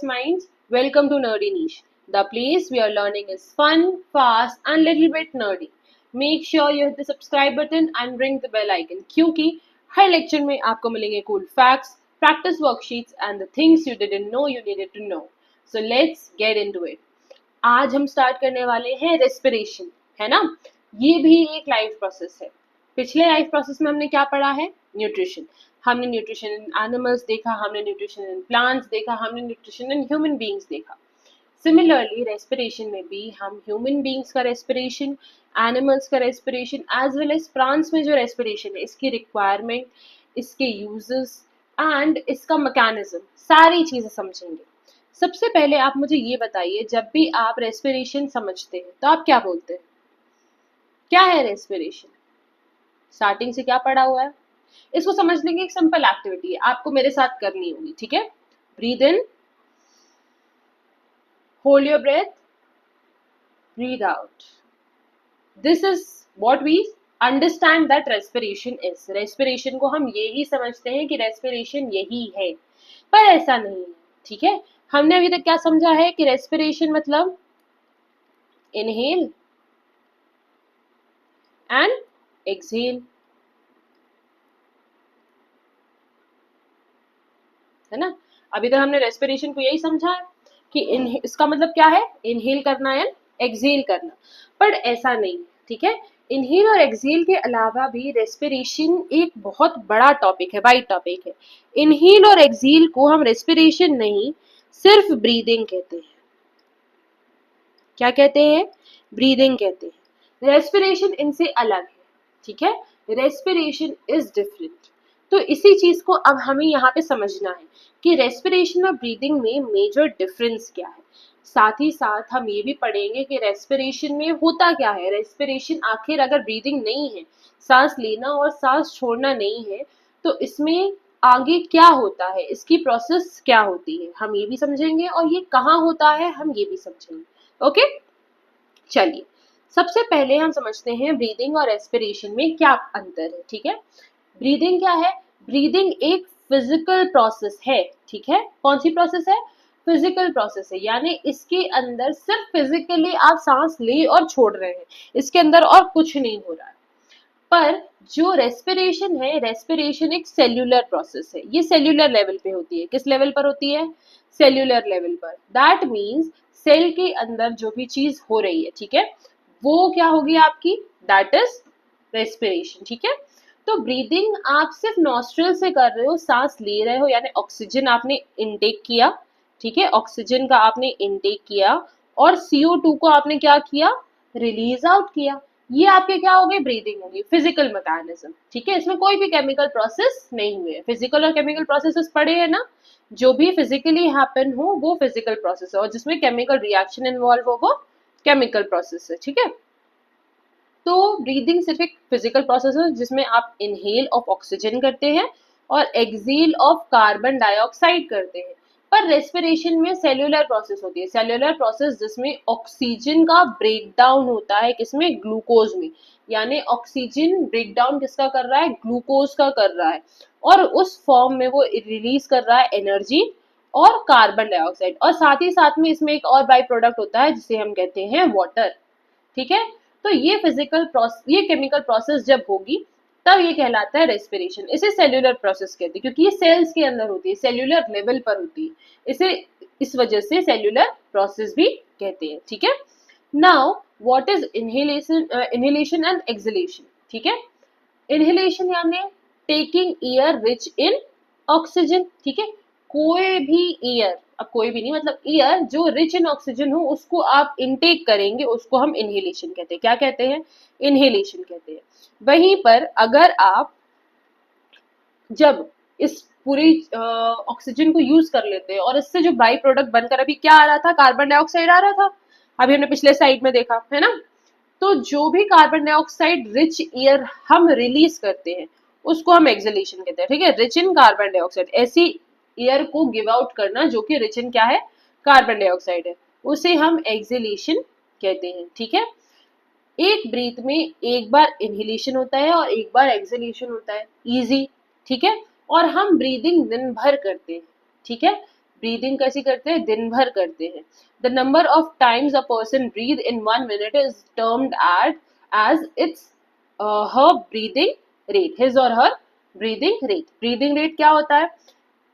curious minds, welcome to Nerdy Niche, the place where learning is fun, fast, and little bit nerdy. Make sure you hit the subscribe button and ring the bell icon क्योंकि हर lecture में आपको मिलेंगे cool facts, practice worksheets and the things you didn't know you needed to know. So let's get into it. आज हम start करने वाले हैं respiration, है ना। ये भी एक लाइफ प्रोसेस है। पिछले लाइफ प्रोसेस में हमने क्या पढ़ा है? न्यूट्रिशन। हमने न्यूट्रिशन इन एनिमल्स देखा, हमने न्यूट्रिशन इन प्लांट्स देखा, हमने न्यूट्रिशन इन ह्यूमन बीइंग्स देखा। सिमिलरली रेस्पिरेशन में भी हम ह्यूमन बीइंग्स का रेस्पिरेशन, एनिमल्स का respiration as well as plants में जो रेस्पिरेशन है, इसकी रिक्वायरमेंट, इसके यूजेस एंड इसका मैकेनिज्म, सारी चीजें समझेंगे। सबसे पहले आप मुझे ये बताइए, जब भी आप रेस्पिरेशन समझते हैं तो आप क्या बोलते हैं? क्या है रेस्पिरेशन? स्टार्टिंग से क्या पढ़ा हुआ है? इसको समझने की एक सिंपल एक्टिविटी है, आपको मेरे साथ करनी होगी, ठीक है। Breathe in, hold your breath, breathe out. This is what we understand that respiration is. Respiration को हम यही समझते हैं कि रेस्पिरेशन यही है, पर ऐसा नहीं है, ठीक है। हमने अभी तक क्या समझा है कि रेस्पिरेशन मतलब इनहेल एंड एक्सहेल, है ना। अभी तक हमने रेस्पिरेशन को यही समझा है कि इसका मतलब क्या है? इनहेल करना एंड एक्सहेल करना, पर ऐसा नहीं, ठीक है। इनहेल और एक्सहेल के अलावा भी रेस्पिरेशन एक बहुत बड़ा टॉपिक है, वाइड टॉपिक है। इनहेल और एक्सहेल को हम रेस्पिरेशन नहीं, सिर्फ ब्रीदिंग कहते हैं। क्या कहते हैं? ब्रीदिंग कहते हैं। रेस्पिरेशन इनसे अलग है, ठीक है। Respiration is different. तो इसी चीज को अब हमें यहाँ पे समझना है कि रेस्पिरेशन और ब्रीदिंग में मेजर डिफरेंस क्या है। साथ ही साथ हम ये भी पढ़ेंगे कि रेस्पिरेशन में होता क्या है। रेस्पिरेशन आखिर अगर ब्रीदिंग नहीं है, सांस लेना और सांस छोड़ना नहीं है, तो इसमें आगे क्या होता है, इसकी प्रोसेस क्या होती है, हम ये भी समझेंगे, और ये कहाँ होता है हम ये भी समझेंगे। ओके, चलिए सबसे पहले हम समझते हैं ब्रीदिंग और रेस्पिरेशन में क्या अंतर है, ठीक है। ब्रीदिंग क्या है? ब्रीदिंग एक फिजिकल प्रोसेस है, ठीक है। कौन सी प्रोसेस है? फिजिकल प्रोसेस है, यानी इसके अंदर सिर्फ फिजिकली आप सांस ले और छोड़ रहे हैं, इसके अंदर और कुछ नहीं हो रहा है। पर जो रेस्पिरेशन है, रेस्पिरेशन एक सेल्यूलर प्रोसेस है। ये सेल्यूलर लेवल पे होती है। किस लेवल पर होती है? सेल्यूलर लेवल पर। दैट मीन्स सेल के अंदर जो भी चीज हो रही है, ठीक है, वो क्या होगी आपकी? दैट इज रेस्पिरेशन, ठीक है। तो ब्रीदिंग आप सिर्फ नॉस्ट्रल से कर रहे हो, सांस ले रहे हो, यानी ऑक्सीजन आपने इनटेक किया, ठीक है, ऑक्सीजन का आपने इनटेक किया, और CO2 को आपने क्या किया? रिलीज आउट किया। ये आपके क्या हो गए? ब्रीदिंग होगी, फिजिकल मैकेनिज्म, ठीक है। इसमें कोई भी केमिकल प्रोसेस नहीं हुए। फिजिकल और केमिकल प्रोसेसेस पढ़े हैं ना। जो भी फिजिकली हैपन हो वो फिजिकल प्रोसेस है, और जिसमें केमिकल रिएक्शन इन्वॉल्व हो वो केमिकल प्रोसेस है, ठीक है। तो ब्रीदिंग सिर्फ एक फिजिकल प्रोसेस है जिसमें आप इनहेल ऑफ ऑक्सीजन करते हैं और एक्सहेल ऑफ कार्बन डाइऑक्साइड करते हैं। पर रेस्पिरेशन में सेल्यूलर प्रोसेस होती है। सेल्यूलर प्रोसेस जिसमें ऑक्सीजन का ब्रेकडाउन होता है, किसमें? ग्लूकोज में। यानी ऑक्सीजन ब्रेकडाउन किसका कर रहा है? ग्लूकोज का कर रहा है, और उस फॉर्म में वो रिलीज कर रहा है एनर्जी और कार्बन डाइऑक्साइड, और साथ ही साथ में इसमें एक और बाई प्रोडक्ट होता है जिसे हम कहते हैं वाटर, ठीक है। तो ये फिजिकल प्रोसेस, ये केमिकल प्रोसेस जब होगी तब ये कहलाता है रेस्पिरेशन। इसे सेल्यूलर प्रोसेस कहते हैं क्योंकि ये सेल्स के अंदर होती है, सेल्यूलर लेवल पर होती है। इसे इस वजह से सेल्यूलर प्रोसेस भी कहते हैं, ठीक है। Now what is inhalation and exhalation, ठीक है। इनहेलेशन यानी taking air rich in oxygen, ठीक है। कोई भी एयर, अब कोई भी नहीं मतलब एयर जो रिच इन ऑक्सीजन हो उसको आप इनटेक करेंगे, उसको हम इनहेलेशन कहते हैं। क्या कहते हैं? इनहेलेशन कहते हैं। वहीं पर अगर आप जब इस पूरी ऑक्सीजन को यूज कर लेते हैं और इससे जो बाई प्रोडक्ट बनकर अभी क्या आ रहा था? कार्बन डाइऑक्साइड आ रहा था, अभी हमने पिछले साइड में देखा है ना। तो जो भी कार्बन डाइऑक्साइड रिच एयर हम रिलीज करते हैं उसको हम एक्सहेलेशन कहते हैं, ठीक है। रिच इन कार्बन डाइऑक्साइड, ऐसी एयर को गिव आउट करना जो कि रिच इन क्या है? कार्बन डाइऑक्साइड है, उसे हम एक्सहेलेशन कहते हैं, ठीक है। एक ब्रीथ में एक बार इनहेलेशन होता है और एक बार एक्सहेलेशन होता है, इजी, ठीक है। और हम ब्रीदिंग दिन भर करते हैं, ठीक है। ब्रीदिंग कैसी करते हैं, दिन भर करते हैं। The number of times a person breathe in 1 minute is termed as its her breathing rate, his or her breathing rate. Breathing rate क्या होता है,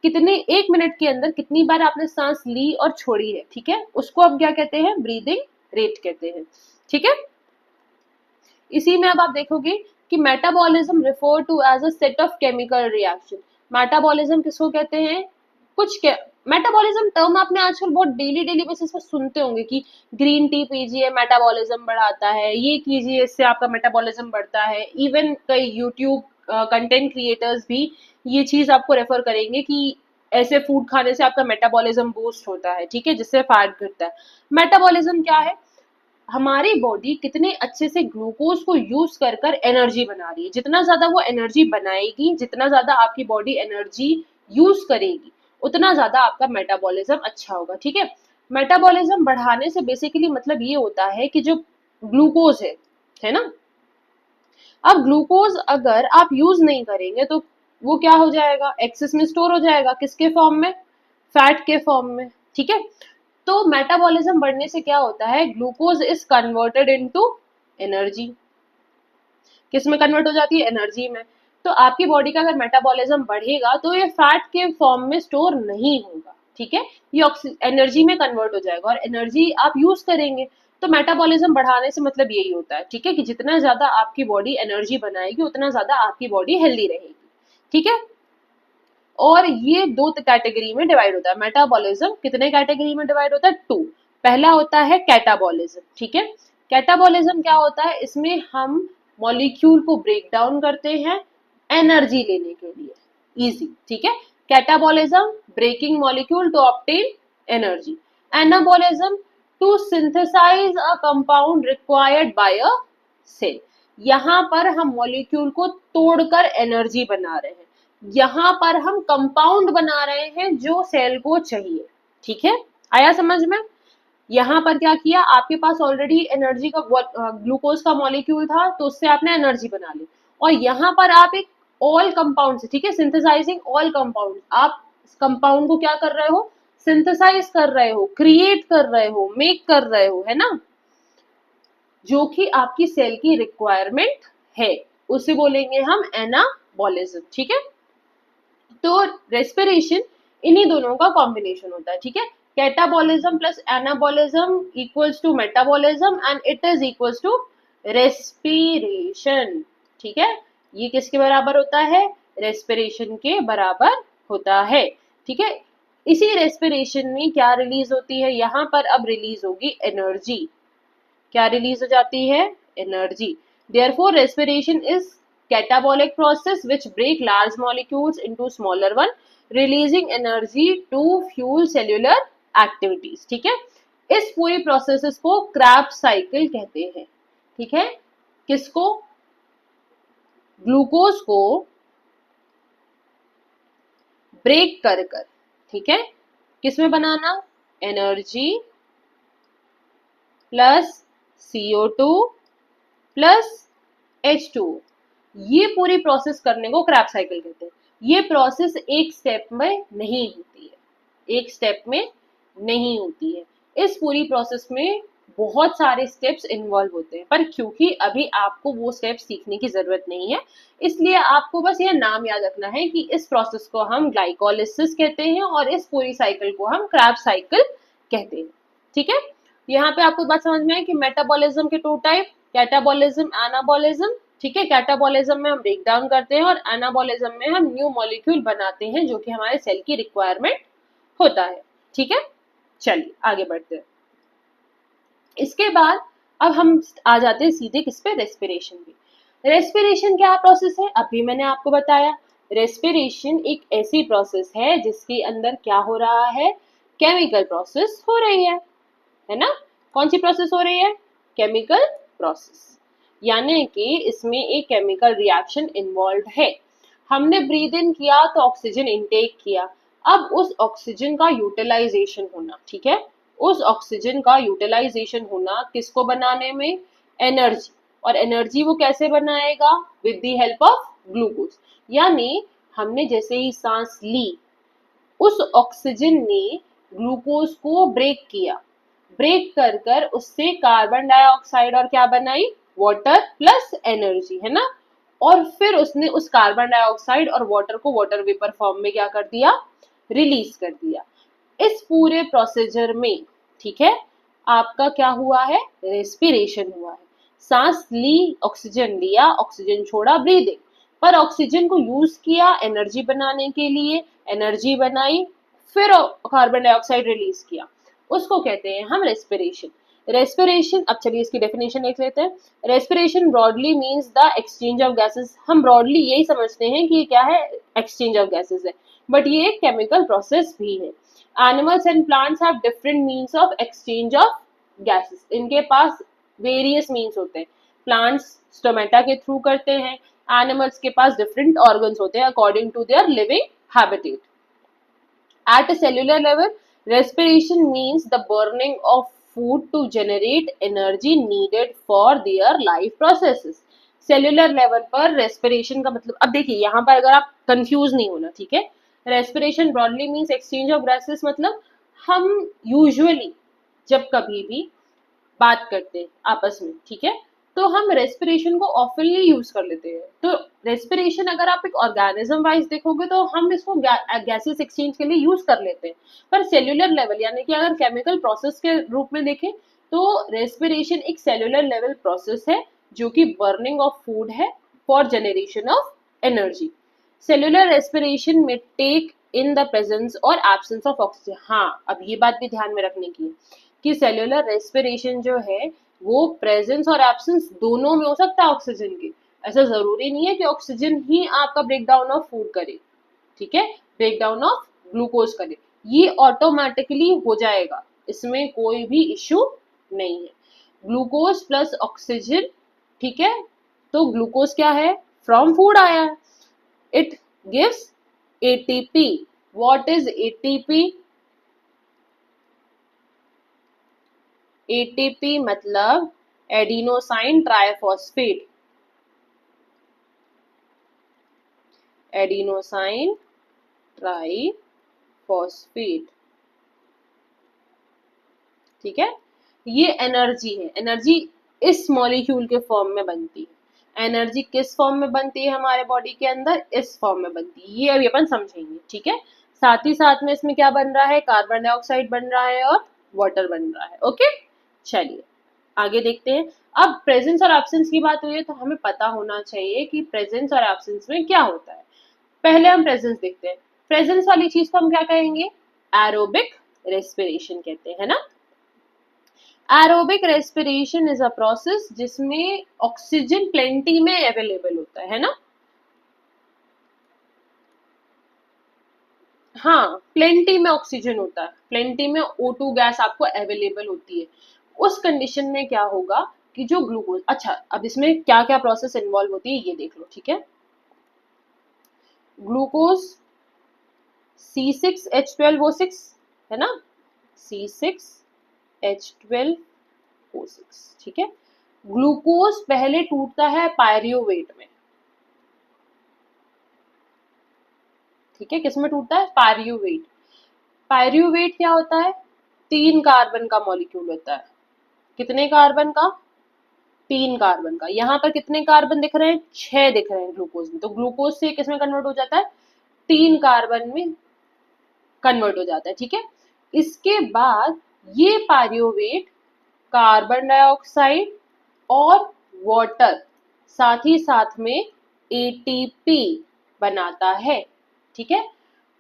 कितने 1 मिनट के अंदर कितनी बार आपने सांस ली और छोड़ी है, ठीक है, उसको अब क्या कहते हैं, ब्रीदिंग रेट कहते हैं, ठीक है। इसी में अब आप देखोगे कि metabolism refer to as a set of chemical reaction. Metabolism किसको कहते हैं, कुछ मेटाबॉलिज्म टर्म आपने आजकल बहुत डेली डेली बेसिस पे सुनते होंगे कि ग्रीन टी पीजिए मेटाबॉलिज्म बढ़ाता है, ये कीजिए इससे आपका मेटाबॉलिज्म बढ़ता है। इवन कई यूट्यूब कंटेंट क्रिएटर्स भी ये चीज आपको रेफर करेंगे कि ऐसे फूड खाने से आपका मेटाबॉलिज्म बूस्ट होता है, ठीक है, जिससे फैट घटता है। मेटाबॉलिज्म क्या है, हमारी बॉडी कितने अच्छे से ग्लूकोज को यूज कर कर एनर्जी बना रही है। जितना ज्यादा वो एनर्जी बनाएगी, जितना ज्यादा आपकी बॉडी एनर्जी यूज करेगी, उतना ज्यादा आपका मेटाबॉलिज्म अच्छा होगा, ठीक है। मेटाबॉलिज्म बढ़ाने से बेसिकली मतलब ये होता है कि जो ग्लूकोज है ना, अब ग्लूकोज अगर आप यूज नहीं करेंगे तो वो क्या हो जाएगा, एक्सेस में स्टोर हो जाएगा, किसके फॉर्म में, फैट के फॉर्म में, ठीक है। तो मेटाबॉलिज्म बढ़ने से क्या होता है, glucose is converted into energy. किस में कन्वर्ट हो जाती है, एनर्जी में। तो आपकी बॉडी का अगर मेटाबॉलिज्म बढ़ेगा तो ये फैट के फॉर्म में स्टोर नहीं होगा, ठीक है, ये एनर्जी में कन्वर्ट हो जाएगा और एनर्जी आप यूज करेंगे। तो मेटाबॉलिज्म बढ़ाने से मतलब यही होता है, ठीक है, कि जितना ज्यादा आपकी बॉडी एनर्जी बनाएगी उतना ज्यादा आपकी बॉडी हेल्दी रहेगी, ठीक है। और ये दो कैटेगरी में डिवाइड होता है मेटाबॉलिज्म, कितने कैटेगरी में डिवाइड होता है, 2। पहला होता है कैटाबॉलिज्म, ठीक है। कैटाबॉलिज्म क्या होता है, इसमें हम मॉलिक्यूल को ब्रेक डाउन करते हैं एनर्जी लेने के लिए, इजी, ठीक है। Catabolism breaking molecule to obtain energy. Anabolism to synthesize a compound required by a cell. यहाँ पर हम मॉलिक्यूल को तोड़कर एनर्जी बना रहे हैं, यहाँ पर हम कंपाउंड बना रहे हैं जो सेल को चाहिए, ठीक है, आया समझ में। यहाँ पर क्या किया, आपके पास ऑलरेडी एनर्जी का ग्लूकोज का मॉलिक्यूल था तो उससे आपने एनर्जी बना ली, और यहाँ पर आप एक ऑल कंपाउंड से, ठीक है, सिंथेसाइजिंग ऑल कंपाउंड, आप कंपाउंड को क्या कर रहे हो, सिंथेसाइज कर रहे हो, क्रिएट कर रहे हो, मेक कर रहे हो, है ना, जो कि आपकी सेल की रिक्वायरमेंट है, उसे बोलेंगे हम एनाबॉलिज्म, ठीक है। तो रेस्पिरेशन इन्हीं दोनों का कॉम्बिनेशन होता है, ठीक है। Catabolism plus anabolism equals to metabolism and it is equals to respiration, ठीक है। ये किसके बराबर होता है, रेस्पिरेशन के बराबर होता है, ठीक है। इसी रेस्पिरेशन में क्या रिलीज होती है, यहाँ पर अब रिलीज होगी एनर्जी, क्या रिलीज हो जाती है, energy. Therefore, respiration is catabolic process which break large molecules into smaller one, releasing energy to fuel cellular activities, ठीक है। इस पूरी प्रोसेस को क्रैब्स साइकिल कहते हैं, ठीक है। किसको, ग्लूकोज को ब्रेक कर कर, ठीक है, किसमें बनाना, energy plus CO2 plus H2, ये पूरी प्रोसेस करने को क्रैब साइकिल कहते हैं। ये प्रोसेस एक स्टेप में नहीं होती है, एक स्टेप में नहीं होती है, इस पूरी प्रोसेस में बहुत सारे स्टेप्स इन्वॉल्व होते हैं, पर क्योंकि अभी आपको वो स्टेप्स सीखने की जरूरत नहीं है, इसलिए आपको बस ये नाम याद रखना है कि इस प्रोसेस को हम ग्लाइकोलिसिस कहते हैं और इस पूरी साइकिल को हम क्रैब साइकिल कहते हैं, ठीक है। यहाँ पे आपको बात समझ में है कि मेटाबॉलिज्म के 2 टाइप, कैटाबॉलिज्म, एनाबॉलिज्म, ठीक है। कैटाबॉलिज्म में हम ब्रेक डाउन करते हैं और एनाबॉलिज्म में हम न्यू मॉलिक्यूल बनाते हैं जो कि हमारे सेल की रिक्वायरमेंट होता है, ठीक है। चलिए आगे बढ़ते हैं। इसके बाद अब हम आ जाते हैं सीधे किस पे, रेस्पिरेशन पे। रेस्पिरेशन क्या प्रोसेस है, अभी मैंने आपको बताया। रेस्पिरेशन एक ऐसी प्रोसेस है जिसके अंदर क्या हो रहा है, केमिकल प्रोसेस हो रही है ना। कौन सी प्रोसेस हो रही है, केमिकल प्रोसेस, यानी कि इसमें एक केमिकल रिएक्शन इन्वॉल्व है। हमने ब्रीद इन किया तो ऑक्सीजन इनटेक किया, अब उस ऑक्सीजन का यूटिलाइजेशन होना, ठीक है, उस ऑक्सीजन का यूटिलाइजेशन होना किसको बनाने में, एनर्जी, और एनर्जी वो कैसे बनाएगा, with the help of glucose. यानी हमने जैसे ही सांस ली, उस ऑक्सीजन ने ग्लूकोज को ब्रेक किया, ब्रेक कर कर उससे कार्बन डाइऑक्साइड और क्या बनाई, वाटर प्लस एनर्जी, है ना। और फिर उसने उस कार्बन डाइऑक्साइड और वाटर को वाटर वेपर फॉर्म में क्या कर दिया, रिलीज कर दिया। इस पूरे प्रोसीजर में, ठीक है, आपका क्या हुआ है, रेस्पिरेशन हुआ है। सांस ली, ऑक्सीजन लिया, ऑक्सीजन छोड़ा, ब्रीदिंग। पर ऑक्सीजन को यूज किया एनर्जी बनाने के लिए, एनर्जी बनाई, फिर कार्बन डाइऑक्साइड रिलीज किया, उसको कहते हैं हम रेस्पिरेशन। रेस्पिरेशन, अब चलिए इसकी डेफिनेशन देख लेते हैं। Respiration broadly means the exchange of gases. हम ब्रॉडली यही समझते हैं कि ये क्या है, एक्सचेंज ऑफ गैसेस है, बट ये एक केमिकल प्रोसेस भी है। Animals and plants have different means of exchange of gases. इनके पास वेरियस मीन्स होते हैं। प्लांट्स स्टोमेटा के थ्रू करते हैं, एनिमल्स के पास डिफरेंट ऑर्गन्स होते हैं according to their living habitat. At a cellular level, respiration means the burning of food to generate energy needed for their life processes. Cellular level पर respiration का मतलब, अब देखिए यहाँ पर अगर आप कंफ्यूज नहीं होना, ठीक है। Respiration broadly means exchange of gases, मतलब हम यूजुअली जब कभी भी बात करते हैं आपस में, ठीक है, तो हम रेस्पिरेशन को ऑफनली यूज कर लेते हैं। तो रेस्पिरेशन अगर आप एक ऑर्गेनिज्म वाइज देखोगे तो हम इसको गैसेस एक्सचेंज के लिए यूज कर लेते हैं। पर सेल्यूलर लेवल यानी कि अगर केमिकल प्रोसेस के रूप में देखें तो रेस्पिरेशन एक सेल्यूलर लेवल प्रोसेस है जो कि बर्निंग ऑफ फूड है for generation of energy. Cellular respiration में टेक इन द प्रेजेंस और एब्सेंस ऑफ ऑक्सीजन। हाँ, अब ये बात भी ध्यान में रखने की है कि सेल्यूलर रेस्पिरेशन जो है वो प्रेजेंस और एब्सेंस दोनों में हो सकता है ऑक्सीजन के। ऐसा जरूरी नहीं है कि ऑक्सीजन ही आपका ब्रेक डाउन ऑफ फूड करे, ठीक है, ब्रेक डाउन ऑफ ग्लूकोज करे, ये ऑटोमेटिकली हो जाएगा, इसमें कोई भी इश्यू नहीं है। ग्लूकोज प्लस ऑक्सीजन, ठीक है, तो ग्लूकोज क्या है, फ्रॉम फूड आया है, it gives ATP. What is ATP? ATP मतलब एडिनोसाइन ट्राइफॉस्फेट, एडिनोसाइन ट्राइफॉस्फेट, ठीक है। ये एनर्जी है, एनर्जी इस मॉलिक्यूल के फॉर्म में बनती है। एनर्जी किस फॉर्म में बनती है हमारे बॉडी के अंदर, इस फॉर्म में बनती है, ये अभी अपन समझेंगे, ठीक है। साथ ही साथ में इसमें क्या बन रहा है, कार्बन डाइऑक्साइड बन रहा है और वाटर बन रहा है। ओके, चलिए आगे देखते हैं। अब प्रेजेंस और एब्सेंस की बात हुई है तो हमें पता होना चाहिए कि प्रेजेंस और एब्सेंस में क्या होता है। पहले हम प्रेजेंस देखते हैं। प्रेजेंस वाली चीज को हम क्या कहेंगे, एरोबिक रेस्पिरेशन कहते हैं, है ना। Aerobic respiration is a process जिसमें ऑक्सीजन प्लेंटी में अवेलेबल होता है ना। हाँ, प्लेंटी में ऑक्सीजन होता है, प्लेंटी में O2 गैस आपको अवेलेबल होती है। उस कंडीशन में क्या होगा कि जो ग्लूकोज, अच्छा अब इसमें क्या क्या प्रोसेस इन्वॉल्व होती है ये देख लो, ठीक है। ग्लूकोज C6H12O6 है ना, C6H12O6, ठीक है। ग्लूकोज पहले टूटता है पायरियोवेट में, ठीक है, किसमें टूटता है, पायरियोवेट। पायरियोवेट क्या होता है, 3 कार्बन का मॉलिक्यूल होता है। कितने कार्बन का, 3 कार्बन का। यहाँ पर कितने कार्बन दिख रहे हैं, 6 दिख रहे हैं ग्लूकोज में। तो ग्लूकोज से किसमें कन्वर्ट हो जाता है, 3 कार्बन में कन्वर्ट हो जाता है, ठीक है। इसके बाद ये पायरियोवेट कार्बन डाइऑक्साइड और वाटर, साथ ही साथ में एटीपी बनाता है, ठीक है।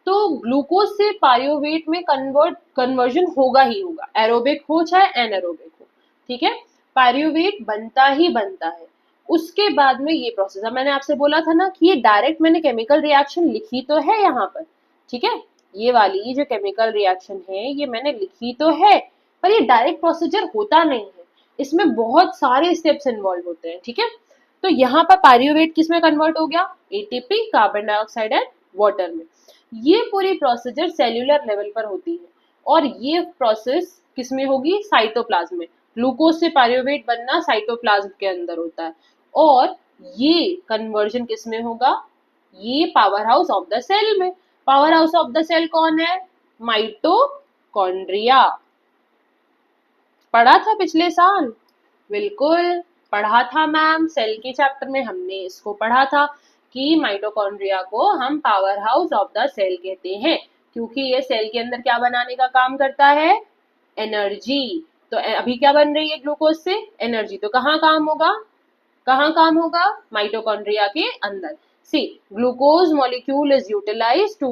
तो ग्लूकोज से पायरियोवेट में कन्वर्जन होगा ही होगा, एरोबिक हो चाहे एनएरोबिक हो, ठीक है। पायरियोवेट बनता ही बनता है। उसके बाद में ये प्रोसेस, अब मैंने आपसे बोला था ना कि ये डायरेक्ट मैंने केमिकल रिएक्शन लिखी तो है यहाँ पर, ठीक है, ये वाली जो केमिकल रिएक्शन है ये मैंने लिखी तो है, पर ये डायरेक्ट प्रोसीजर होता नहीं है, इसमें बहुत सारे स्टेप्स इन्वॉल्व होते हैं, ठीक है। तो यहाँ पर पायरियोवेट किस में कन्वर्ट हो गया, ATP, carbon dioxide and water में। ये पूरी प्रोसीजर सेल्यूलर लेवल पर होती है और ये प्रोसेस किसमें होगी, साइटोप्लाज्म में। ग्लूकोज से पायरियोवेट बनना साइटोप्लाज्म के अंदर होता है और ये कन्वर्जन किसमें होगा, ये power house of the cell में। Power house of the cell कौन है? माइटोकॉन्ड्रिया। पढ़ा था पिछले साल? बिल्कुल पढ़ा था मैम, सेल के चैप्टर में हमने इसको पढ़ा था कि माइटोकॉन्ड्रिया को हम power house of the cell कहते हैं, क्योंकि ये सेल के अंदर क्या बनाने का काम करता है? एनर्जी। तो अभी क्या बन रही है ग्लूकोज से? एनर्जी। तो कहाँ काम होगा? कहाँ काम होगा? माइटोकॉन्ड्रिया के अंदर। See glucose molecule is utilized to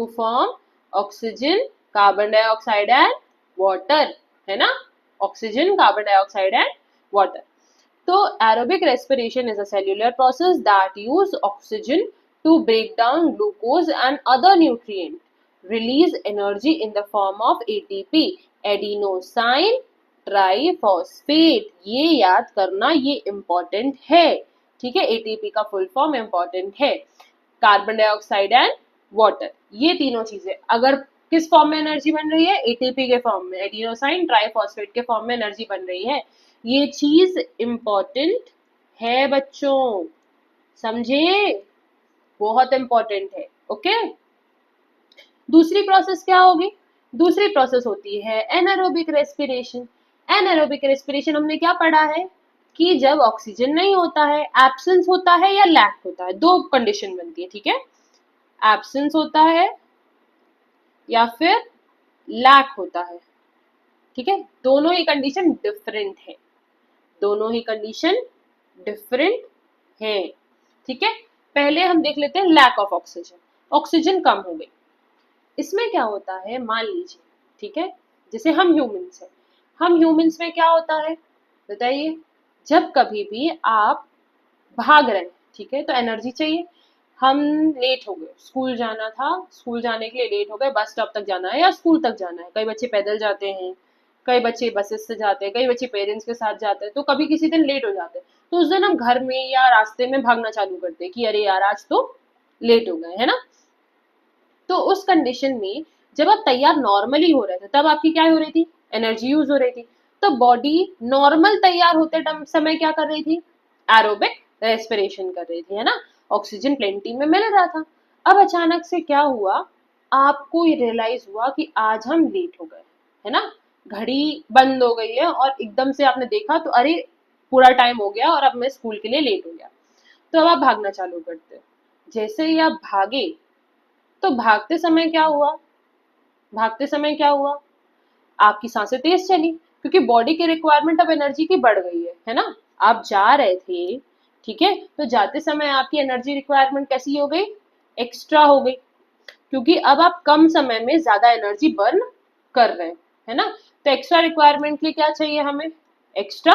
form oxygen, carbon dioxide and water, है ना? Oxygen, carbon dioxide and water. तो aerobic respiration is a cellular process that use oxygen to break down glucose and other nutrients, release energy in the form of ATP, adenosine triphosphate. ये याद करना, ये important है, ठीक है? ATP का full form important है। कार्बन डाइऑक्साइड एंड वाटर, ये तीनों चीजें अगर किस फॉर्म में एनर्जी बन रही है? एटीपी के फॉर्म में, एडिनोसाइन ट्राइफॉस्फेट के फॉर्म में एनर्जी बन रही है। ये चीज इम्पोर्टेंट है बच्चों, समझे? बहुत इम्पोर्टेंट है। ओके, दूसरी प्रोसेस क्या होगी? दूसरी प्रोसेस होती है एनारोबिक रेस्पिरेशन। एनारोबिक रेस्पिरेशन हमने क्या पढ़ा है कि जब ऑक्सीजन नहीं होता है, एब्सेंस होता है या लैक होता है, दो कंडीशन बनती है, ठीक है? एब्सेंस होता है या फिर लैक होता है, ठीक है? दोनों ही कंडीशन डिफरेंट है, दोनों ही कंडीशन डिफरेंट है, ठीक है? पहले हम देख लेते हैं लैक ऑफ ऑक्सीजन। ऑक्सीजन कम हो गई, इसमें क्या होता है? मान लीजिए, ठीक है, जैसे हम ह्यूमंस हैं, हम ह्यूमंस में क्या होता है बताइए? जब कभी भी आप भाग रहे हैं, ठीक है, तो एनर्जी चाहिए। हम लेट हो गए, स्कूल जाना था, स्कूल जाने के लिए लेट हो गए, बस स्टॉप तक जाना है या स्कूल तक जाना है। कई बच्चे पैदल जाते हैं, कई बच्चे बसेस से जाते हैं, कई बच्चे पेरेंट्स के साथ जाते हैं, तो कभी किसी दिन लेट हो जाते हैं, तो उस दिन हम घर में या रास्ते में भागना चालू करते हैं कि अरे यार आज तो लेट हो गए, है ना? तो उस कंडीशन में जब आप तैयार नॉर्मली हो रहे थे, तब आपकी क्या हो रही थी? एनर्जी यूज हो रही थी। तो बॉडी नॉर्मल तैयार होते समय क्या कर रही थी? एरोबिक रेस्पिरेशन कर रही थी, है ना? ऑक्सीजन प्लेंटी में मिल रहा था। अब अचानक से क्या हुआ? आपको ये रियलाइज हुआ कि आज हम लेट हो गए, है ना? घड़ी बंद हो गई है और एकदम से आपने देखा तो अरे पूरा टाइम हो गया और अब मैं स्कूल के लिए लेट हो गया। तो अब आप भागना चालू करते हो। जैसे ही आप भागे, तो भागते समय क्या हुआ? भागते समय क्या हुआ? आपकी सांसें तेज चली, क्योंकि बॉडी की रिक्वायरमेंट अब एनर्जी की बढ़ गई है ना? आप जा रहे थे, ठीक है, तो जाते समय आपकी एनर्जी रिक्वायरमेंट कैसी हो गई? एक्स्ट्रा हो गई, क्योंकि अब आप कम समय में ज्यादा एनर्जी बर्न कर रहे हैं, है ना? तो एक्स्ट्रा रिक्वायरमेंट के लिए क्या चाहिए हमें? एक्स्ट्रा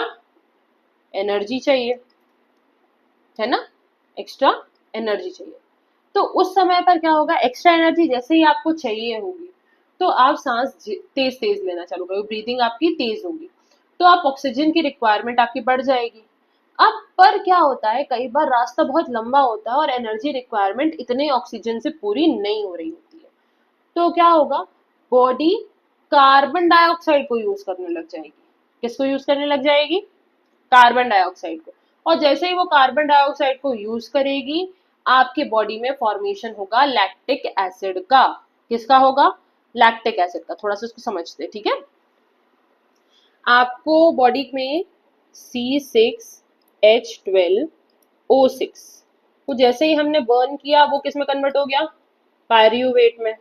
एनर्जी चाहिए, है ना? एक्स्ट्रा एनर्जी चाहिए। तो उस समय पर क्या होगा? एक्स्ट्रा एनर्जी जैसे ही आपको चाहिए होगी, तो आप सांस तेज तेज लेना चालू करोगे, ब्रीदिंग आपकी तेज होगी, तो आप ऑक्सीजन की रिक्वायरमेंट आपकी बढ़ जाएगी। अब पर क्या होता है, कई बार रास्ता बहुत लंबा होता है और एनर्जी रिक्वायरमेंट इतने ऑक्सीजन से पूरी नहीं हो रही होती है, तो क्या होगा? बॉडी कार्बन डाइऑक्साइड को यूज करने लग जाएगी। किसको यूज करने लग जाएगी? कार्बन डाइऑक्साइड को। और जैसे ही वो कार्बन डाइऑक्साइड को यूज करेगी, आपके बॉडी में फॉर्मेशन होगा लैक्टिक एसिड का। किसका होगा? लैक्टिक एसिड का। थोड़ा सा उसको समझते, ठीक है? आपको बॉडी में C6H12O6 को जैसे ही हमने बर्न किया, वो किस में कन्वर्ट हो गया? पायरुवेट में,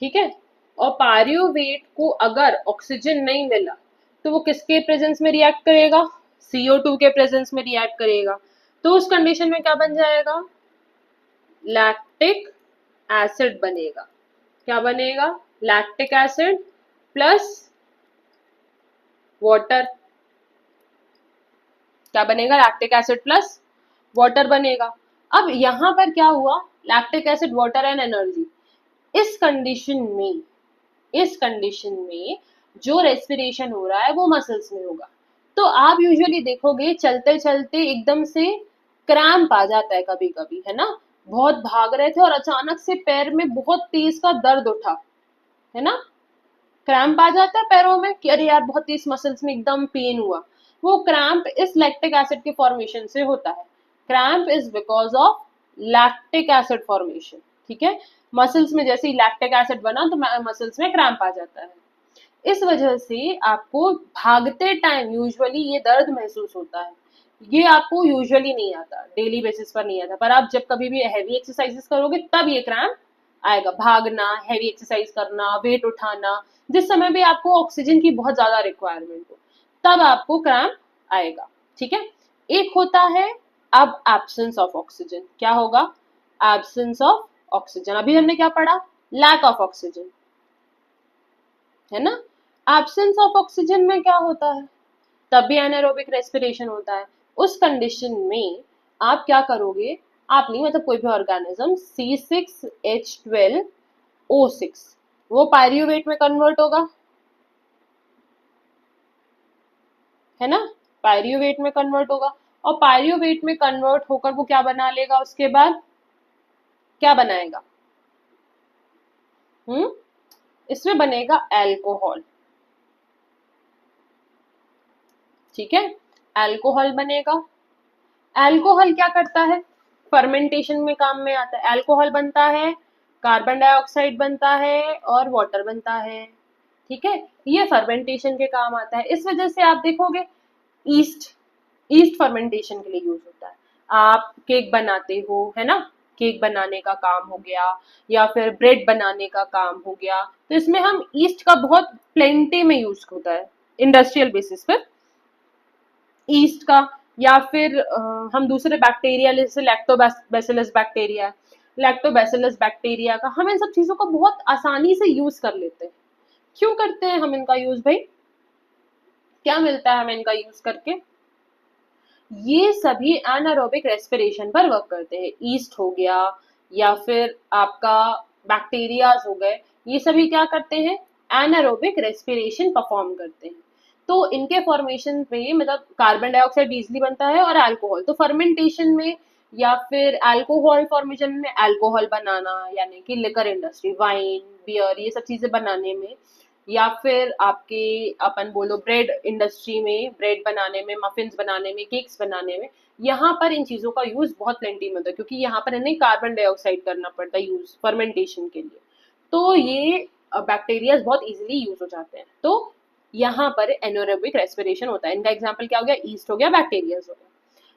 ठीक है? और पायरुवेट को अगर ऑक्सीजन नहीं मिला, तो वो किसके प्रेजेंस में रिएक्ट करेगा? CO2 के प्रेजेंस में रिएक्ट करेगा। तो उस कंडीशन में क्या बन जाएगा? लैक्टिक एसिड बनेगा। क्या बनेगा? Lactic acid plus water. क्या बनेगा? लैक्टिक एसिड प्लस वाटर बनेगा। अब यहां पर क्या हुआ? Lactic acid, water and energy. इस कंडीशन में जो रेस्पिरेशन हो रहा है वो मसल्स में होगा। तो आप यूजुअली देखोगे चलते चलते एकदम से क्रैम्प आ जाता है कभी कभी, है ना? बहुत भाग रहे थे और अचानक से पैर में बहुत तेज का दर्द उठा, है ना? क्रैम्प आ जाता है पैरों में कि अरे यार बहुत तेज मसल्स में एकदम पेन हुआ। वो क्रैम्प इस लैक्टिक एसिड के फॉर्मेशन से होता है। Cramp is because of lactic acid formation, ठीक है। मसल्स में जैसे ही लैक्टिक एसिड बना तो मसल्स में क्रैम्प आ जाता है। इस वजह से आपको भागते टाइम यूजुअली ये दर्द महसूस होता है। ये आपको यूजुअली नहीं आता, डेली बेसिस पर नहीं आता, पर आप जब कभी भी हैवी एक्सरसाइजेस करोगे तब ये क्रैम्प आएगा। भागना, हैवी एक्सरसाइज करना, वेट उठाना, जिस समय भी आपको ऑक्सीजन की बहुत ज्यादा रिक्वायरमेंट हो, तब आपको क्रैम्प आएगा, ठीक है। एक होता है अब एब्सेंस ऑफ ऑक्सीजन। क्या होगा? Absence of oxygen. अभी हमने क्या पढ़ा? लैक ऑफ ऑक्सीजन, है ना। एब्सेंस ऑफ ऑक्सीजन में क्या होता है? तब भी एनारोबिक रेस्पिरेशन होता है। उस कंडीशन में आप क्या करोगे? आप नहीं, मतलब कोई भी ऑर्गेनिज्म C6H12O6 वो पायरियोवेट में कन्वर्ट होगा, है ना। पायरियोवेट में कन्वर्ट होगा, और पायरियोवेट में कन्वर्ट होकर वो क्या बना लेगा? उसके बाद क्या बनाएगा? इसमें बनेगा एल्कोहल, ठीक है। एल्कोहल बनेगा। एल्कोहल क्या करता है? फर्मेंटेशन में काम में आता है। एल्कोहल बनता है, कार्बन डाइऑक्साइड बनता है और वाटर बनता है, ठीक है। ये फर्मेंटेशन के काम आता है। इस वजह से आप देखोगे ईस्ट, ईस्ट फर्मेंटेशन के लिए यूज होता है। आप केक बनाते हो, है ना, केक बनाने का काम हो गया, या फिर ब्रेड बनाने का काम हो गया, तो इसमें हम ईस्ट का बहुत प्लेंटी में यूज होता है इंडस्ट्रियल बेसिस पर, ईस्ट का। या फिर हम दूसरे बैक्टीरिया जैसे लैक्टोबैसिलस बैक्टीरिया, लैक्टोबैसिलस बैक्टीरिया का हम इन सब चीजों को बहुत आसानी से यूज कर लेते हैं। क्यों करते हैं हम इनका यूज भाई? क्या मिलता है हमें इनका यूज करके? ये सभी एनारोबिक रेस्पिरेशन पर वर्क करते हैं। ईस्ट हो गया या फिर आपका बैक्टीरियाज हो गए, ये सभी क्या करते हैं? एनारोबिक रेस्पिरेशन परफॉर्म करते हैं। तो इनके फॉर्मेशन में मतलब कार्बन डाइऑक्साइड इजिली बनता है और अल्कोहल, तो फर्मेंटेशन में या फिर अल्कोहल फॉर्मेशन में अल्कोहल बनाना, यानी कि लिकर इंडस्ट्री, वाइन, बियर, ये सब चीजें बनाने में, या फिर आपके अपन बोलो ब्रेड इंडस्ट्री में, ब्रेड बनाने में, मफिन्स बनाने में, केक्स बनाने में, यहाँ पर इन चीजों का यूज बहुत प्लेंटी में होता है, क्योंकि यहाँ पर इन्हें कार्बन डाइऑक्साइड करना पड़ता है यूज फर्मेंटेशन के लिए। तो ये बैक्टीरिया बहुत इजीली यूज हो जाते हैं। तो यहाँ पर एनारोबिक रेस्पिरेशन होता है। इनका एग्जाम्पल क्या हो गया? ईस्ट हो गया, बैक्टीरिया हो गया।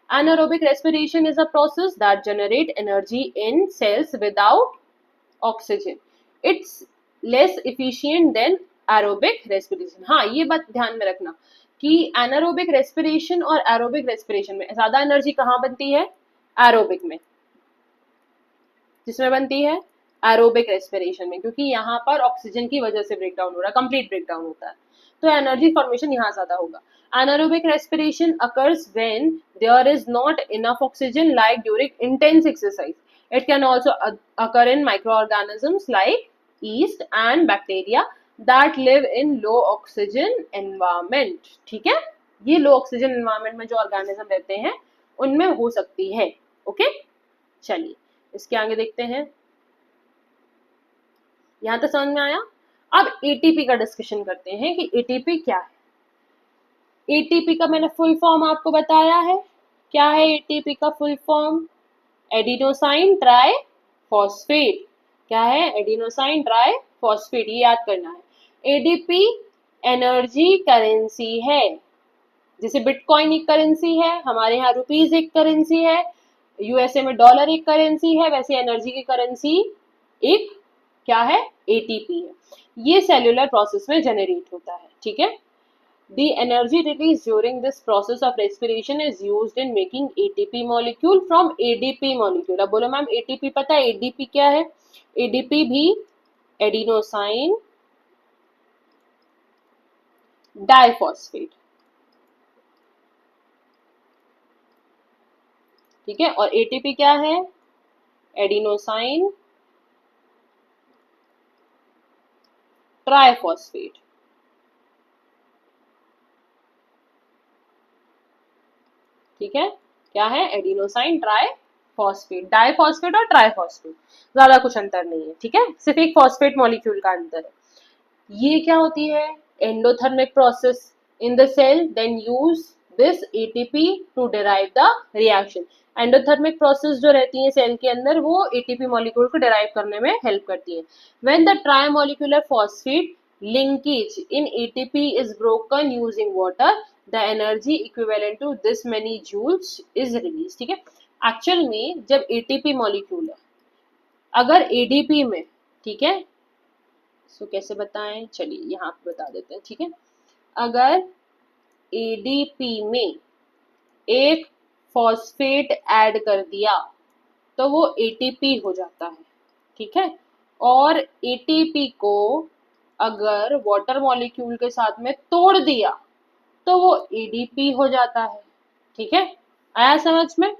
Anaerobic respiration is a process that generate energy in cells without oxygen. It's less efficient than aerobic respiration. हाँ, ये बात ध्यान में रखना कि एनारोबिक रेस्पिरेशन और एरोबिक रेस्पिरेशन में ज्यादा एनर्जी कहाँ बनती है? एरोबिक में। जिसमें बनती है? एरोबिक रेस्पिरेशन में, क्योंकि यहाँ पर ऑक्सीजन की वजह से ब्रेकडाउन हो रहा है, कंप्लीट ब्रेकडाउन होता है, तो एनर्जी फॉर्मेशन यहाँ ज्यादा होगा। anaerobic respiration occurs when there is not enough oxygen like during intense exercise. It can also occur in microorganisms like yeast and bacteria that live in low oxygen environment. ठीक है, ये लो oxygen environment में जो organism रहते हैं उनमें हो सकती है। ओके, चलिए इसके आगे देखते हैं। यहां तक समझ में आया? अब एटीपी का डिस्कशन करते हैं कि एटीपी क्या है। एटीपी का मैंने फुल फॉर्म आपको बताया है। क्या है एटीपी का full form? Adenosine try phosphate. क्या है? एडिनोसाइन ट्राई फॉस्फेट, ये याद करना है। एडीपी एनर्जी करेंसी है। जैसे बिटकॉइन एक करेंसी है, हमारे यहाँ रुपीज एक करेंसी है, यूएसए में डॉलर एक करेंसी है, वैसे एनर्जी की करेंसी एक क्या है? एटीपी है। ये सेल्यूलर प्रोसेस में जनरेट होता है, ठीक है। The energy released during this process of respiration is used in making ATP molecule from ADP molecule. अब बोलो मैम ATP पता है, ADP क्या है? ADP भी एडिनोसाइन डाइफॉस्फेट, ठीक है। और ATP क्या है? एडिनोसाइन ट्राइफॉस्फेट, ठीक है। क्या है? एडिनोसाइन ट्राइफॉस्फेट, डाइफॉस्फेट और ट्राइफॉस्फेट, ज्यादा कुछ अंतर नहीं है, ठीक है, सिर्फ एक फॉस्फेट मॉलिक्यूल का अंतर है। ये क्या होती है? Endothermic process in the cell, then use this ATP to derive the reaction. Endothermic process जो रहती है सेल के अंदर वो एटीपी मॉलिक्यूल को डिराइव करने में हेल्प करती है। When the trimolecular phosphate linkage in ATP is broken using water, the energy equivalent to this many joules is release. ठीक है, एक्चुअल में जब एटीपी मॉलिक्यूल है, अगर एडीपी में, ठीक है, सो कैसे बताएं, चलिए यहाँ पे बता देते हैं। ठीक है, अगर एडीपी में एक फॉस्फेट ऐड कर दिया तो वो एटीपी हो जाता है। ठीक है, और एटीपी को अगर वाटर मॉलिक्यूल के साथ में तोड़ दिया तो वो एडीपी हो जाता है। ठीक है, आया समझ में?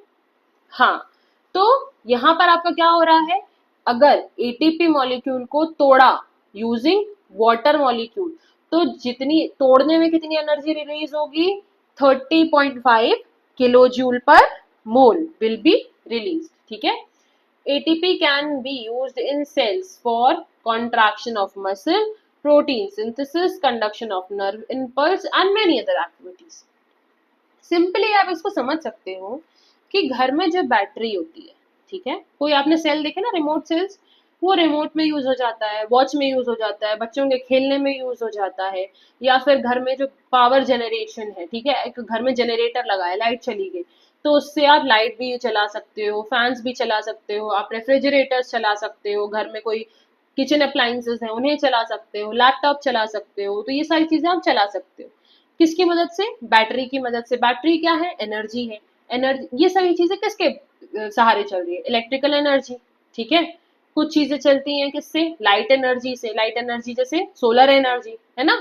हाँ, तो यहाँ पर आपका क्या हो रहा है, अगर एटीपी मॉलिक्यूल को तोड़ा यूजिंग वाटर मॉलिक्यूल तो जितनी तोड़ने में कितनी एनर्जी रिलीज होगी, 30.5 किलो जूल पर मोल विल बी रिलीज। ठीक है, ATP can be used in cells for contraction of muscle, protein synthesis, conduction of nerve impulse and many other activities. Simply आप इसको समझ सकते हो कि घर में जो बैटरी होती है, ठीक है, कोई आपने सेल देखे ना, रिमोट सेल्स, वो रिमोट में यूज हो जाता है, वॉच में यूज हो जाता है, बच्चों के खेलने में यूज हो जाता है, या फिर घर में जो पावर जनरेशन है, ठीक है, एक घर में जनरेटर लगा है, लाइट चली गई तो उससे आप लाइट भी चला सकते हो, फैंस भी चला सकते हो, आप रेफ्रिजरेटर्स चला सकते हो, घर में कोई किचन अप्लाइंसेस हैं उन्हें चला सकते हो, लैपटॉप चला सकते हो, तो ये सारी चीजें आप चला सकते हो किसकी मदद से, बैटरी की मदद से। बैटरी क्या है, एनर्जी है, एनर्जी, ये सारी चीजें किसके सहारे चल रही है, इलेक्ट्रिकल एनर्जी। ठीक है, कुछ चीजें चलती हैं किससे, लाइट एनर्जी से, लाइट एनर्जी जैसे सोलर एनर्जी, है ना।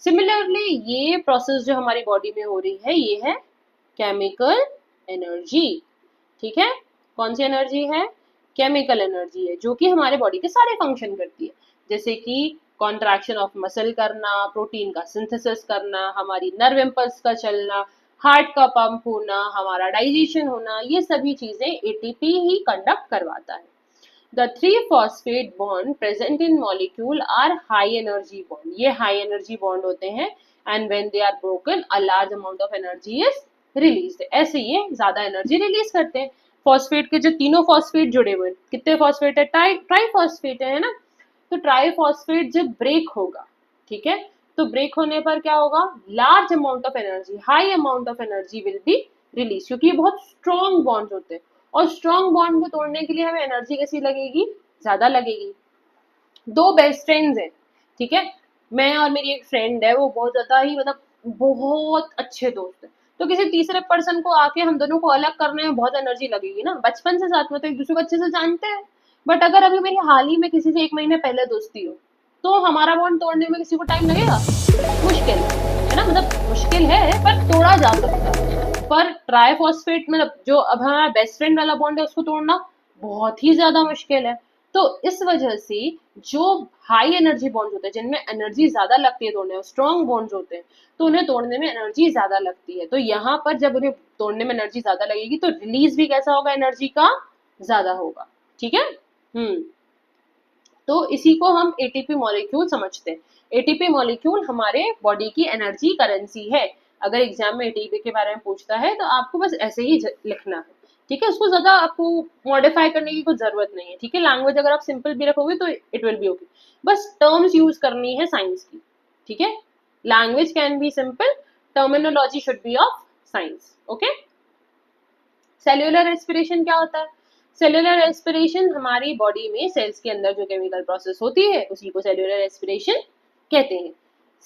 सिमिलरली ये प्रोसेस जो हमारी बॉडी में हो रही है ये है केमिकल एनर्जी। ठीक है, कौन सी एनर्जी है, केमिकल एनर्जी है, जो कि हमारे बॉडी के सारे फंक्शन करती है, जैसे कि कॉन्ट्रैक्शन ऑफ मसल करना, प्रोटीन का सिंथेसिस करना, हमारी नर्व इम्पल्स का चलना, हार्ट का पंप होना, हमारा डाइजेशन होना, ये सभी चीजें एटीपी ही कंडक्ट करवाता है। The 3-phosphate bond present in molecule are high energy bond. ये high energy bond होते हैं and when they are broken, a large amount of energy is released. ऐसे ये ज्यादा एनर्जी रिलीज करते हैं। फॉस्फेट के जो तीनों फॉस्फेट जुड़े हुए, कितने फॉस्फेट है, ट्राइफॉस्फेट है ना। तो ट्राइफॉस्फेट जब ब्रेक होगा, ठीक है, तो ब्रेक होने पर क्या होगा, large amount of energy, high amount of energy will be release, क्योंकि ये बहुत स्ट्रॉन्ग बॉन्ड होते हैं और स्ट्रॉन्ग बॉन्ड को तोड़ने के लिए हमें एनर्जी कैसी लगेगी, ज्यादा लगेगी। दो बेस्ट फ्रेंड्स हैं, ठीक है, मैं और मेरी एक फ्रेंड है, वो बहुत ज्यादा ही मतलब बहुत अच्छे दोस्त है, तो किसी तीसरे पर्सन को आके हम दोनों को अलग करने में बहुत एनर्जी लगेगी ना। बचपन से साथ में तो एक दूसरे को अच्छे से जानते हैं, बट अगर अभी मेरी हाल ही में किसी से 1 महीने पहले दोस्ती हो तो हमारा बॉन्ड तोड़ने में किसी को टाइम लगेगा, मुश्किल है ना, मतलब मुश्किल है पर तोड़ा जा सकता है। पर ट्राइफॉस्फेट मतलब जो अब हमारा बेस्ट फ्रेंड वाला बॉन्ड है उसको तोड़ना बहुत ही ज्यादा मुश्किल है। तो इस वजह से जो हाई एनर्जी बॉन्ड होते हैं जिनमें एनर्जी ज्यादा लगती है तोड़ने में, स्ट्रॉन्ग बॉन्ड्स होते हैं, तो उन्हें तोड़ने में एनर्जी ज्यादा लगती है। तो यहाँ पर जब उन्हें तोड़ने में एनर्जी ज्यादा लगेगी तो रिलीज भी कैसा होगा, एनर्जी का ज्यादा होगा। ठीक है, तो इसी को हम एटीपी मॉलिक्यूल समझते हैं। एटीपी मॉलिक्यूल हमारे बॉडी की एनर्जी करेंसी है। अगर एग्जाम में एटीपी के बारे में पूछता है तो आपको बस ऐसे ही लिखना है, ठीक है, उसको ज्यादा आपको मॉडिफाई करने की कोई जरूरत नहीं है। ठीक है, लैंग्वेज अगर आप सिंपल भी रखोगे तो इट विल बी ओके, बस टर्म्स यूज करनी है साइंस की। ठीक है, language can be simple, terminology should be of science. Okay, cellular respiration क्या होता है, सेल्यूलर रेस्पिरेशन हमारी बॉडी में सेल्स के अंदर जो केमिकल प्रोसेस होती है उसी को सेल्यूलर रेस्पिरेशन कहते हैं।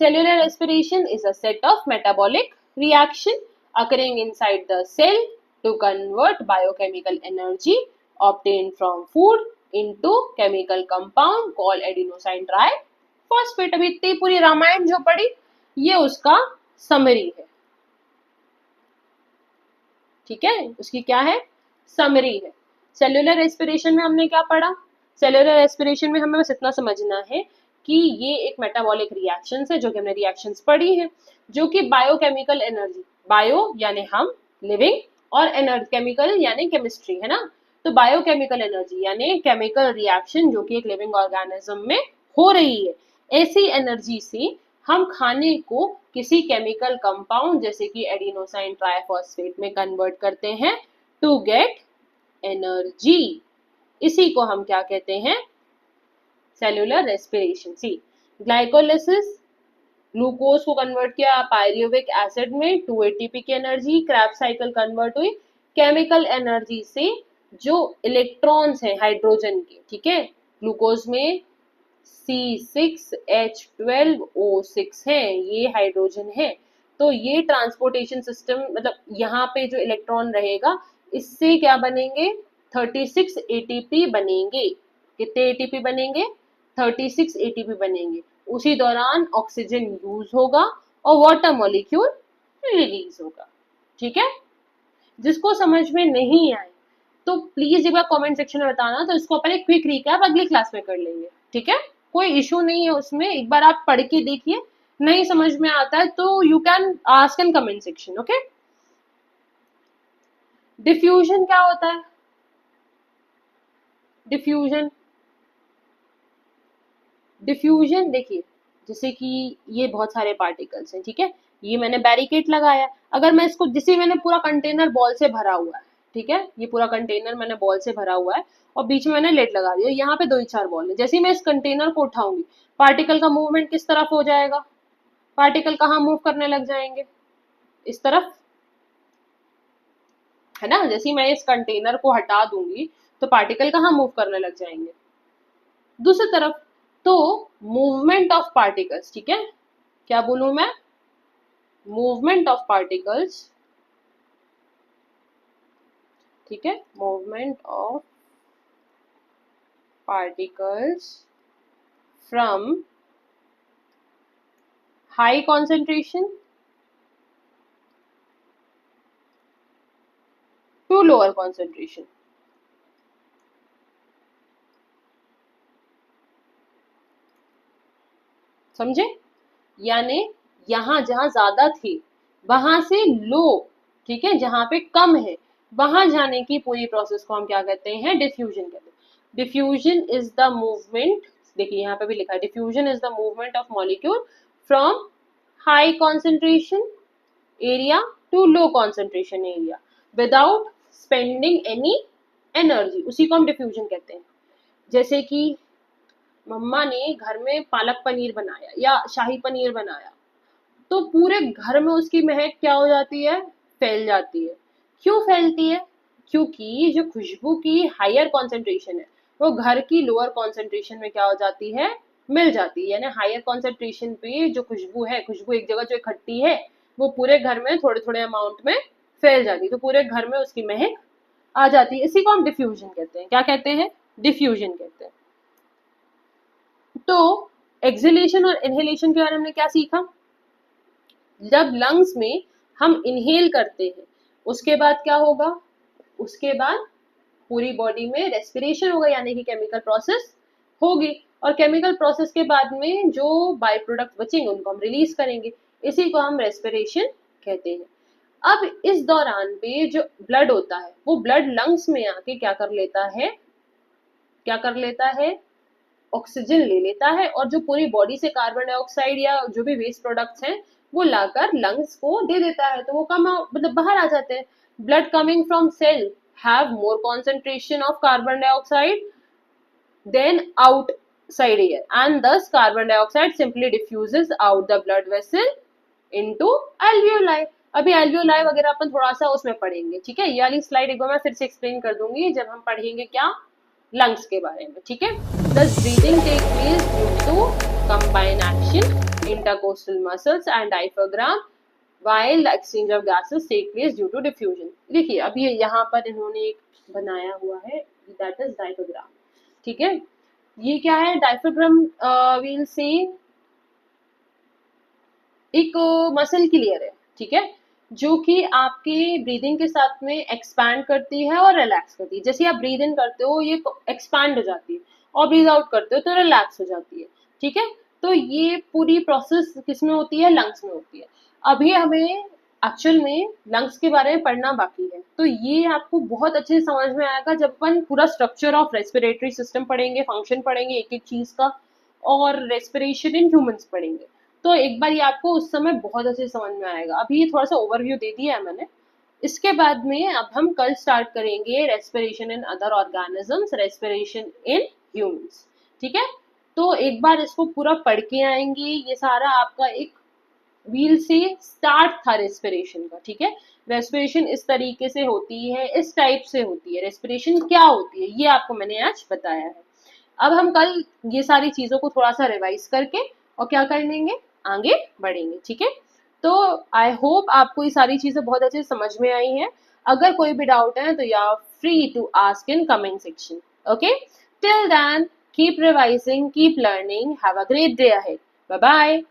Cellular respiration is a set of metabolic reaction occurring inside the cell to convert biochemical energy obtained from food into chemical compound called adenosine triphosphate। अभी इतनी पूरी रामायण जो पढ़ी ये उसका समरी है। ठीक है, उसकी क्या है, समरी है। सेल्यूलर रेस्पिरेशन में हमने क्या पढ़ा, सेल्यूलर रेस्पिरेशन में हमें बस इतना समझना है कि ये एक मेटाबॉलिक रिएक्शन है, जो कि हमने रिएक्शंस पढ़ी है, जो कि बायोकेमिकल एनर्जी, बायो यानी हम लिविंग और एनर्जी केमिकल यानी केमिस्ट्री, है ना। तो बायोकेमिकल एनर्जी यानी केमिकल रिएक्शन जो कि एक लिविंग ऑर्गेनिज्म में हो रही है, ऐसी एनर्जी से हम खाने को किसी केमिकल कंपाउंड जैसे कि एडिनोसाइन ट्राइफॉस्फेट में कन्वर्ट करते हैं टू गेट एनर्जी। इसी को हम क्या कहते हैं? Cellular respiration. See, glycolysis, glucose को कन्वर्ट किया पायरुविक एसिड में 2 एटीपी की एनर्जी, क्रैब्स साइकिल कन्वर्ट हुई केमिकल एनर्जी से जो इलेक्ट्रॉन्स हैं हाइड्रोजन के, ठीक है, ग्लूकोज में C6H12O6 है, ये हाइड्रोजन है। तो ये ट्रांसपोर्टेशन सिस्टम मतलब यहाँ पे जो इलेक्ट्रॉन रहेगा इससे क्या बनेंगे? 36 एटीपी बनेंगे। कितने एटीपी बनेंगे? 36 एटीपी बनेंगे। उसी दौरान ऑक्सीजन यूज होगा और वाटर मॉलिक्यूल रिलीज होगा। ठीक है, जिसको समझ में नहीं आए तो प्लीज एक बार कमेंट सेक्शन में बताना, तो इसको अपन एक क्विक रिकैप अगली क्लास में कर लेंगे। ठीक है, कोई इशू नहीं है उसमें, एक बार आप पढ़ के देखिए, नहीं समझ में आता है तो you can ask in comment section. Okay, diffusion क्या होता है? डिफ्यूजन देखिए, जैसे कि ये बहुत सारे पार्टिकल्स हैं, ठीक है, ये मैंने बैरिकेड लगाया, अगर मैं इसको, जैसे मैंने पूरा कंटेनर बॉल से भरा हुआ है, ठीक है, ये पूरा कंटेनर मैंने बॉल से भरा हुआ है और बीच में मैंने लेड लगा दिया, यहाँ पे 2 4 बॉल है, जैसे ही मैं इस कंटेनर को उठाऊंगी पार्टिकल का मूवमेंट किस तरफ हो जाएगा? पार्टिकल कहाँ मूव करने लग जाएंगे? इस तरफ, है ना? जैसे ही मैं इस कंटेनर को हटा दूंगी तो पार्टिकल कहाँ मूव करने लग जाएंगे? दूसरी तरफ। तो मूवमेंट ऑफ पार्टिकल्स, ठीक है, क्या बोलूं मैं? मूवमेंट ऑफ पार्टिकल्स, ठीक है, movement of particles from high concentration to lower concentration. समझे? यानी यहां जहां ज्यादा थी वहां से लो, ठीक है, जहां पे कम है वहां जाने की पूरी प्रोसेस को हम क्या कहते हैं? डिफ्यूजन कहते हैं। डिफ्यूजन इज द मूवमेंट, देखिए यहाँ पे भी लिखा है, diffusion is the movement of molecule from high concentration area to low concentration area without spending any energy, उसी को हम डिफ्यूजन कहते हैं। जैसे कि मम्मा ने घर में पालक पनीर बनाया या शाही पनीर बनाया, तो पूरे घर में उसकी महक क्या हो जाती है? फैल जाती है। क्यों फैलती है? क्योंकि जो खुशबू की हायर कॉन्सेंट्रेशन है वो घर की लोअर कॉन्सेंट्रेशन में क्या हो जाती है? मिल जाती है। यानी हायर कॉन्सेंट्रेशन पे जो खुशबू है, खुशबू एक जगह जो इकट्ठी है वो पूरे घर में थोड़े थोड़े अमाउंट में फैल जाती है, तो पूरे घर में उसकी महक आ जाती है। इसी को हम डिफ्यूजन कहते हैं। क्या कहते हैं? डिफ्यूजन कहते हैं। तो एक्सहेलेशन और इनहेलेशन के बारे में हमने क्या सीखा? जब लंग्स में हम इनहेल करते हैं उसके बाद क्या होगा? उसके बाद पूरी बॉडी में रेस्पिरेशन होगा, यानी कि केमिकल प्रोसेस होगी, और केमिकल प्रोसेस के बाद में जो बाय प्रोडक्ट बचेंगे उनको हम रिलीज करेंगे, इसी को हम रेस्पिरेशन कहते हैं। अब इस दौरान पे जो ब्लड होता है वो ब्लड लंग्स में आके क्या कर लेता है? क्या कर लेता है? ऑक्सीजन ले लेता है, और जो पूरी बॉडी से कार्बन डाइऑक्साइड या जो भी वेस्ट प्रोडक्ट्स हैं वो लाकर लंग्स को दे देता है, तो वो कम मतलब बाहर आ जाते हैं। Blood coming from cell have more concentration of carbon dioxide than outside air and thus carbon dioxide simply diffuses out the blood vessel into alveoli. अभी एल्वियोलाई वगैरह अपन थोड़ा सा उसमें पढ़ेंगे, ठीक है, ये वाली स्लाइड एक बार मैं फिर से एक्सप्लेन कर दूंगी जब हम पढ़ेंगे क्या? लंग्स के बारे में, ठीक है। Thus breathing take place due to combined action intercostal muscles and diaphragm while the exchange of gases take place due to diffusion। देखिए अभी यहाँ पर इन्होंने एक बनाया हुआ है, that is diaphragm, ठीक है। ये क्या है? डायफ्राग्राम we'll say एक मसल की लेयर है, ठीक है, जो कि आपके ब्रीदिंग के साथ में एक्सपैंड करती है और रिलैक्स करती है। जैसे आप ब्रीद इन करते हो ये एक्सपैंड हो जाती है, और ब्रीद आउट करते हो तो रिलैक्स हो जाती है, ठीक है। तो ये पूरी प्रोसेस किसमें होती है? लंग्स में होती है। अभी हमें एक्चुअल में लंग्स के बारे में पढ़ना बाकी है, तो ये आपको बहुत अच्छे से समझ में आएगा जब अपन पूरा स्ट्रक्चर ऑफ रेस्पिरेटरी सिस्टम पढ़ेंगे, फंक्शन पढ़ेंगे एक एक चीज का, और रेस्पिरेशन इन ह्यूमंस पढ़ेंगे। तो एक बार ये आपको उस समय बहुत अच्छे से समझ में आएगा। अभी ये थोड़ा सा ओवरव्यू दे दिया है मैंने। इसके बाद में अब हम कल स्टार्ट करेंगे respiration in other organisms, respiration in humans. ठीक है, तो एक बार इसको पूरा पढ़ के आएंगे। ये सारा आपका एक व्हील से स्टार्ट था रेस्पिरेशन का। ठीक है, रेस्पिरेशन इस तरीके से होती है, इस टाइप से होती है, रेस्पिरेशन क्या होती है ये आपको मैंने आज बताया है। अब हम कल ये सारी चीजों को थोड़ा सा रिवाइज करके और क्या कर लेंगे, आगे बढ़ेंगे। ठीक है, तो आई होप आपको ये सारी चीजें बहुत अच्छे से समझ में आई हैं। अगर कोई भी डाउट है तो you are free to ask in comment section. Okay, till then keep revising, keep learning, have a great day ahead, bye bye.